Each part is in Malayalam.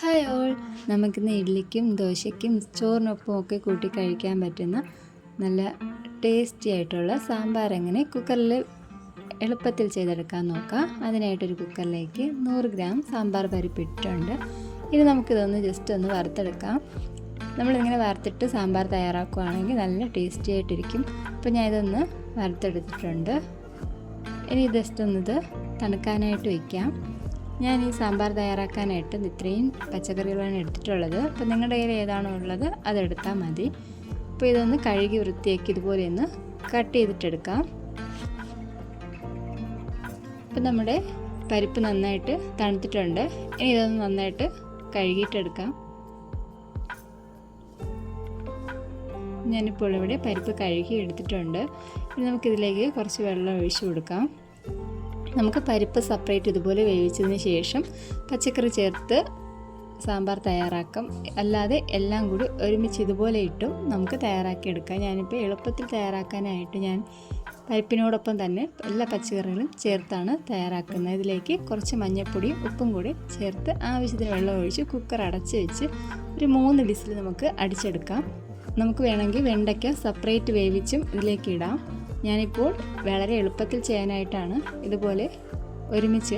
ഹായ് ഓൾ, നമുക്കിന്ന് ഇഡ്ഡലിക്കും ദോശയ്ക്കും ചോറിനൊപ്പം ഒക്കെ കൂട്ടി കഴിക്കാൻ പറ്റുന്ന നല്ല ടേസ്റ്റി ആയിട്ടുള്ള സാമ്പാർ എങ്ങനെ കുക്കറിൽ എളുപ്പത്തിൽ ചെയ്തെടുക്കാൻ നോക്കാം. അതിനായിട്ടൊരു കുക്കറിലേക്ക് 100 ഗ്രാം സാമ്പാർ പരിപ്പ് ഇട്ടിട്ടുണ്ട്. ഇനി നമുക്കിതൊന്ന് ജസ്റ്റ് ഒന്ന് വറുത്തെടുക്കാം. നമ്മളിങ്ങനെ വറുത്തിട്ട് സാമ്പാർ തയ്യാറാക്കുകയാണെങ്കിൽ നല്ല ടേസ്റ്റി ആയിട്ടിരിക്കും. അപ്പോൾ ഞാൻ ഇതൊന്ന് വറുത്തെടുത്തിട്ടുണ്ട്. ഇനി ജസ്റ്റ് ഒന്നിത് തണുക്കാനായിട്ട് വയ്ക്കാം. ഞാൻ ഈ സാമ്പാർ തയ്യാറാക്കാനായിട്ട് ഇത്രയും പച്ചക്കറികളാണ് എടുത്തിട്ടുള്ളത്. അപ്പോൾ നിങ്ങളുടെ കയ്യിൽ ഏതാണോ ഉള്ളത് അതെടുത്താൽ മതി. അപ്പോൾ ഇതൊന്ന് കഴുകി വൃത്തിയാക്കി ഇതുപോലെ ഒന്ന് കട്ട് ചെയ്തിട്ടെടുക്കാം. അപ്പോൾ നമ്മുടെ പരിപ്പ് നന്നായിട്ട് തണുത്തിട്ടുണ്ട്. ഇനി ഇതൊന്ന് നന്നായിട്ട് കഴുകിയിട്ടെടുക്കാം. ഞാനിപ്പോൾ ഇവിടെ പരിപ്പ് കഴുകി എടുത്തിട്ടുണ്ട്. ഇനി നമുക്കിതിലേക്ക് കുറച്ച് വെള്ളം ഒഴിച്ചു കൊടുക്കാം. നമുക്ക് പരിപ്പ് സെപ്പറേറ്റ് ഇതുപോലെ വേവിച്ചതിന് ശേഷം പച്ചക്കറി ചേർത്ത് സാമ്പാർ തയ്യാറാക്കാം. അല്ലാതെ എല്ലാം കൂടി ഒരുമിച്ച് ഇതുപോലെ ഇട്ടും നമുക്ക് തയ്യാറാക്കിയെടുക്കാം. ഞാനിപ്പോൾ എളുപ്പത്തിൽ തയ്യാറാക്കാനായിട്ട് ഞാൻ പരിപ്പിനോടൊപ്പം തന്നെ എല്ലാ പച്ചക്കറികളും ചേർത്താണ് തയ്യാറാക്കുന്നത്. ഇതിലേക്ക് കുറച്ച് മഞ്ഞൾപ്പൊടിയും ഉപ്പും കൂടി ചേർത്ത് ആവശ്യത്തിന് വെള്ളം ഒഴിച്ച് കുക്കർ അടച്ച് വെച്ച് ഒരു 3 വിസിൽ നമുക്ക് അടിച്ചെടുക്കാം. നമുക്ക് വേണമെങ്കിൽ വെണ്ടയ്ക്ക സെപ്പറേറ്റ് വേവിച്ചും ഇതിലേക്ക് ഇടാം. ഞാനിപ്പോൾ വളരെ എളുപ്പത്തിൽ ചെയ്യാനായിട്ടാണ് ഇതുപോലെ ഒരുമിച്ച്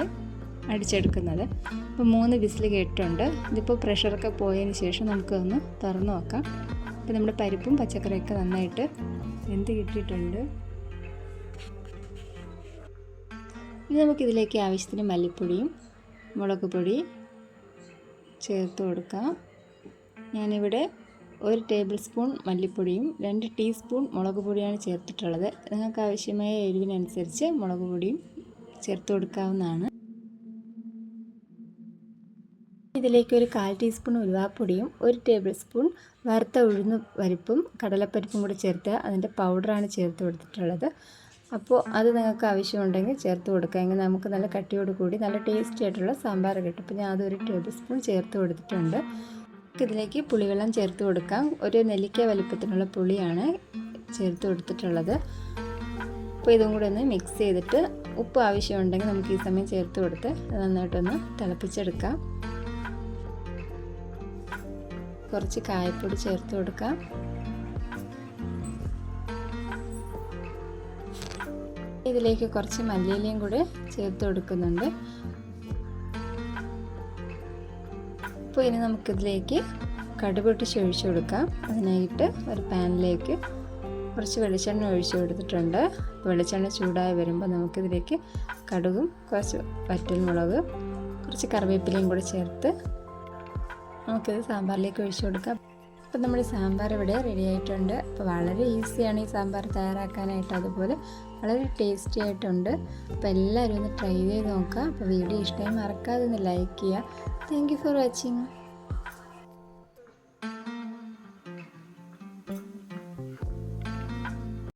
അടിച്ചെടുക്കുന്നത്. അപ്പോൾ 3 വിസിൽ കേട്ടിട്ടുണ്ട്. ഇതിപ്പോൾ പ്രഷറൊക്കെ പോയതിന് ശേഷം നമുക്കൊന്ന് തുറന്ന് നോക്കാം. അപ്പോൾ നമ്മുടെ പരിപ്പും പച്ചക്കറിയൊക്കെ നന്നായിട്ട് വെന്ത് കിട്ടിയിട്ടുണ്ട്. ഇനി നമുക്കിതിലേക്ക് ആവശ്യത്തിന് മല്ലിപ്പൊടിയും മുളക് പൊടി ചേർത്ത് കൊടുക്കാം. ഞാനിവിടെ 1 ടേബിൾ സ്പൂൺ മല്ലിപ്പൊടിയും 2 ടീസ്പൂൺ മുളക് പൊടിയാണ് ചേർത്തിട്ടുള്ളത്. നിങ്ങൾക്ക് ആവശ്യമായ എരിവിനനുസരിച്ച് മുളക് പൊടിയും ചേർത്ത് കൊടുക്കാവുന്നതാണ്. ഇതിലേക്ക് ഒരു 1/4 ടീസ്പൂൺ ഉലുവാപ്പൊടിയും 1 ടേബിൾ സ്പൂൺ വറുത്ത ഉഴുന്ന് പരിപ്പും കടലപ്പരിപ്പും കൂടി ചേർത്ത് അതിൻ്റെ പൗഡറാണ് ചേർത്ത് കൊടുത്തിട്ടുള്ളത്. അപ്പോൾ അത് നിങ്ങൾക്ക് ആവശ്യമുണ്ടെങ്കിൽ ചേർത്ത് കൊടുക്കുക. എങ്കിൽ നമുക്ക് നല്ല കട്ടിയോട് കൂടി നല്ല ടേസ്റ്റി ആയിട്ടുള്ള സാമ്പാർ കിട്ടും. അപ്പോൾ ഞാൻ അത് 1 ടേബിൾ സ്പൂൺ ചേർത്ത് കൊടുത്തിട്ടുണ്ട്. ഇതിലേക്ക് പുളിവെള്ളം ചേർത്ത് കൊടുക്കാം. ഒരു നെല്ലിക്ക വലിപ്പത്തിനുള്ള പുളിയാണ് ചേർത്ത് കൊടുത്തിട്ടുള്ളത്. അപ്പോൾ ഇതും കൂടെ ഒന്ന് മിക്സ് ചെയ്തിട്ട് ഉപ്പ് ആവശ്യമുണ്ടെങ്കിൽ നമുക്ക് ഈ സമയം ചേർത്ത് കൊടുത്ത് നന്നായിട്ടൊന്ന് തിളപ്പിച്ചെടുക്കാം. കുറച്ച് കായപ്പൊടി ചേർത്ത് കൊടുക്കാം. ഇതിലേക്ക് കുറച്ച് മല്ലിയിലയും കൂടെ ചേർത്ത് കൊടുക്കുന്നുണ്ട്. അപ്പോൾ ഇനി നമുക്കിതിലേക്ക് കടുക് പൊട്ടിച്ച് ഒഴിച്ചു കൊടുക്കാം. അതിനായിട്ട് ഒരു പാനിലേക്ക് കുറച്ച് വെളിച്ചെണ്ണ ഒഴിച്ചു കൊടുത്തിട്ടുണ്ട്. വെളിച്ചെണ്ണ ചൂടായി വരുമ്പോൾ നമുക്കിതിലേക്ക് കടുകും കുറച്ച് വറ്റൽമുളക് കുറച്ച് കറിവേപ്പിലയും കൂടി ചേർത്ത് നമുക്കിത് സാമ്പാറിലേക്ക് ഒഴിച്ചു കൊടുക്കാം. അപ്പോൾ നമ്മുടെ സാമ്പാർ ഇവിടെ റെഡി ആയിട്ടുണ്ട്. അപ്പോൾ വളരെ ഈസിയാണ് ഈ സാമ്പാർ തയ്യാറാക്കാനായിട്ട്, അതുപോലെ വളരെ ടേസ്റ്റി ആയിട്ടുണ്ട്. അപ്പോൾ എല്ലാവരും ഒന്ന് ട്രൈ ചെയ്ത് നോക്കുക. അപ്പോൾ വീഡിയോ ഇഷ്ടമായി മറക്കാതെ ഒന്ന് ലൈക്ക് ചെയ്യുക. Thank you for watching.